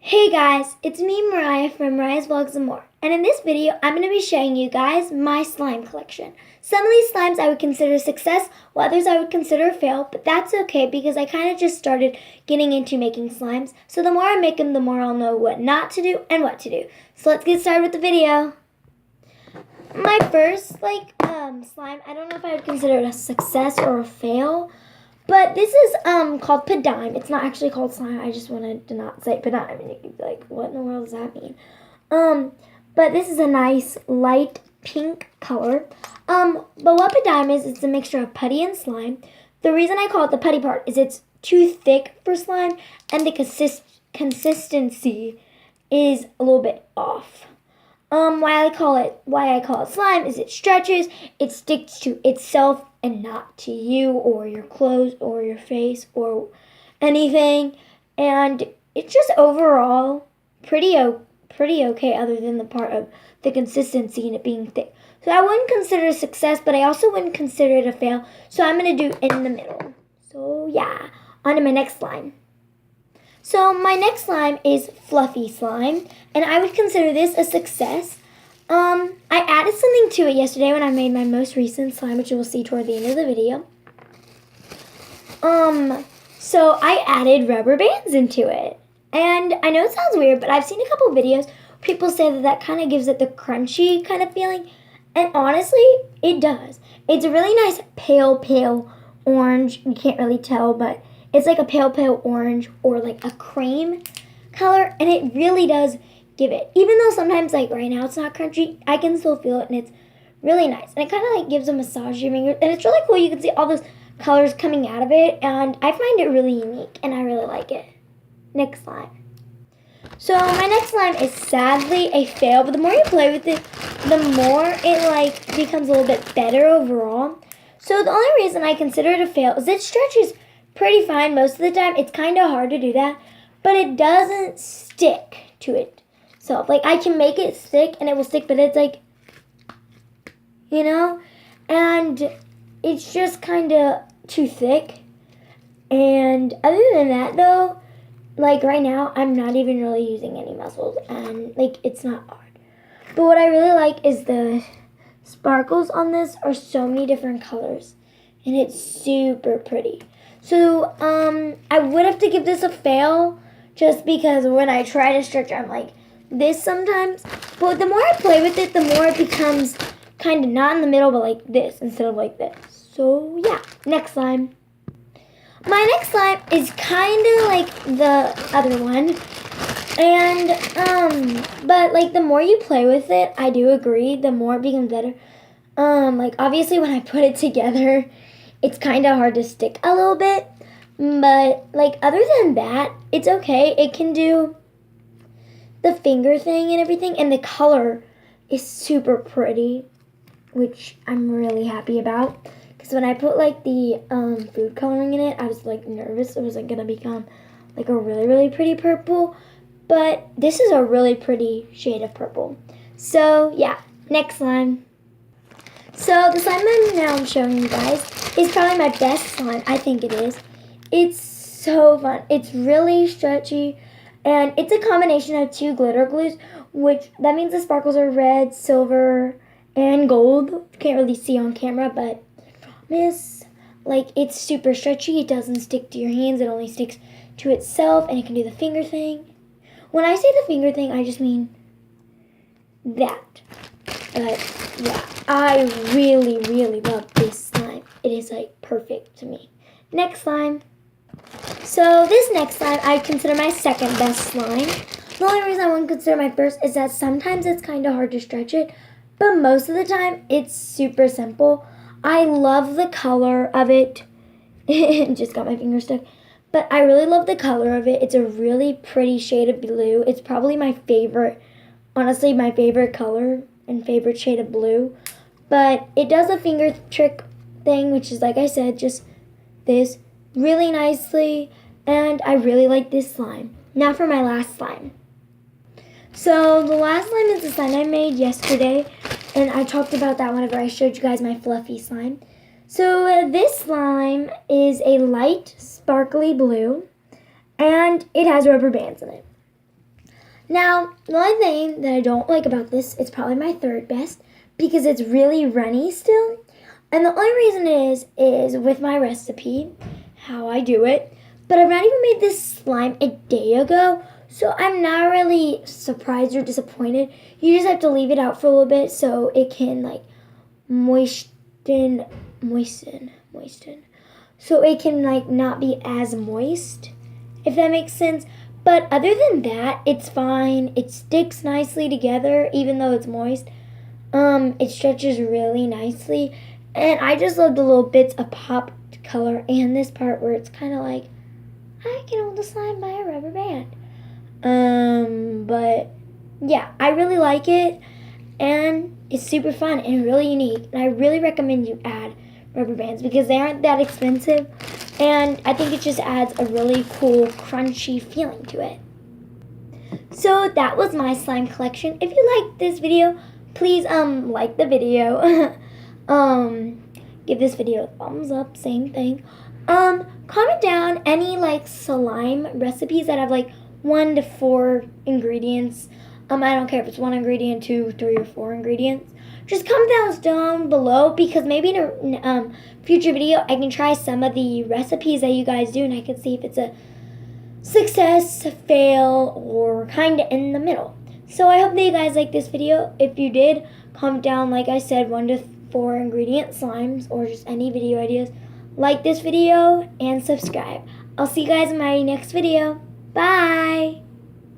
Hey guys, it's me Mariah from Mariah's Vlogs and More, and in this video I'm going to be showing you guys my slime collection. Some of these slimes I would consider a success, while others I would consider a fail, but that's okay because I kind of just started getting into making slimes, so the more I make them the more I'll know what not to do and what to do. So let's get started with the video. My first slime, I don't know if I would consider it a success or a fail. But this is called Padime. It's not actually called slime. I just wanted to not say Padime. And you could be like, what in the world does that mean? But this is a nice light pink color. But what Padime is, it's a mixture of putty and slime. The reason I call it the putty part is it's too thick for slime, and the consistency is a little bit off. Why I call it slime is it stretches, it sticks to itself and not to you or your clothes or your face or anything. And it's just overall pretty okay, other than the part of the consistency and it being thick. So I wouldn't consider it a success, but I also wouldn't consider it a fail. So I'm going to do in the middle. So yeah, on to my next slime. So my next slime is Fluffy Slime, and I would consider this a success. I added something to it yesterday when I made my most recent slime, which you will see toward the end of the video. So I added rubber bands into it. And I know it sounds weird, but I've seen a couple videos where people say that kind of gives it the crunchy kind of feeling. And honestly, it does. It's a really nice pale orange. You can't really tell, but it's like a pale orange or like a cream color, and it really does give it. Even though sometimes, like right now, it's not crunchy, I can still feel it, and it's really nice. And it kind of like gives a massage to your fingers, and it's really cool. You can see all those colors coming out of it, and I find it really unique, and I really like it. Next slime. So my next slime is sadly a fail, but the more you play with it, the more it like becomes a little bit better overall. So the only reason I consider it a fail is it stretches pretty fine most of the time. It's kind of hard to do that, but it doesn't stick to it. So like I can make it stick and it will stick, but it's like, and it's just kind of too thick. And other than that though, like right now I'm not even really using any muscles, and like it's not hard. But what I really like is the sparkles on this are so many different colors, and it's super pretty. So, I would have to give this a fail just because when I try to stretch, I'm like this sometimes. But the more I play with it, the more it becomes kind of not in the middle, but like this instead of like this. So, yeah. Next slime. My next slime is kind of like the other one. And, but like the more you play with it, I do agree, the more it becomes better. Like obviously when I put it together, it's kind of hard to stick a little bit, but like other than that, it's okay. It can do the finger thing and everything, and the color is super pretty, which I'm really happy about. Because when I put like the food coloring in it, I was like nervous it wasn't gonna become like a really pretty purple, but this is a really pretty shade of purple. So yeah, next slime. So the slime that I'm showing you guys is probably my best slime. I think it is. It's so fun. It's really stretchy, and it's a combination of two glitter glues, which that means the sparkles are red, silver, and gold. Can't really see on camera, but miss, like it's super stretchy. It doesn't stick to your hands. It only sticks to itself, and it can do the finger thing. When I say the finger thing, I just mean that. But yeah, I really love this slime. It is like perfect to me. Next slime. So this next slime I consider my second best slime. The only reason I wouldn't consider my first is that sometimes it's kind of hard to stretch it, but most of the time it's super simple. I love the color of it. Just got my finger stuck. But I really love the color of it. It's a really pretty shade of blue. It's probably my favorite, honestly, my favorite color and favorite shade of blue. But it does a finger trick thing, which is, like I said, just this really nicely. And I really like this slime. Now for my last slime. So the last slime is the slime I made yesterday. And I talked about that whenever I showed you guys my fluffy slime. So this slime is a light sparkly blue, and it has rubber bands in it. Now, the only thing that I don't like about this, it's probably my third best, because it's really runny still. And the only reason is with my recipe, how I do it. But I've not even made this slime a day ago, so I'm not really surprised or disappointed. You just have to leave it out for a little bit so it can like moisten. So it can like not be as moist, if that makes sense. But other than that, it's fine. It sticks nicely together even though it's moist. It stretches really nicely. And I just love the little bits of pop color and this part where it's kind of like, I can hold the slime by a rubber band. But yeah, I really like it. And it's super fun and really unique. And I really recommend you add rubber bands because they aren't that expensive. And I think it just adds a really cool, crunchy feeling to it. So that was my slime collection. If you liked this video, please like the video. Give this video a thumbs up, same thing. Comment down any like slime recipes that have like 1 to 4 ingredients. I don't care if it's 1 ingredient, 2, 3, or 4 ingredients. Just comment those down below because maybe in a future video I can try some of the recipes that you guys do and I can see if it's a success, a fail, or kind of in the middle. So I hope that you guys liked this video. If you did, comment down, like I said, 1 to 4 ingredient slimes or just any video ideas. Like this video and subscribe. I'll see you guys in my next video. Bye!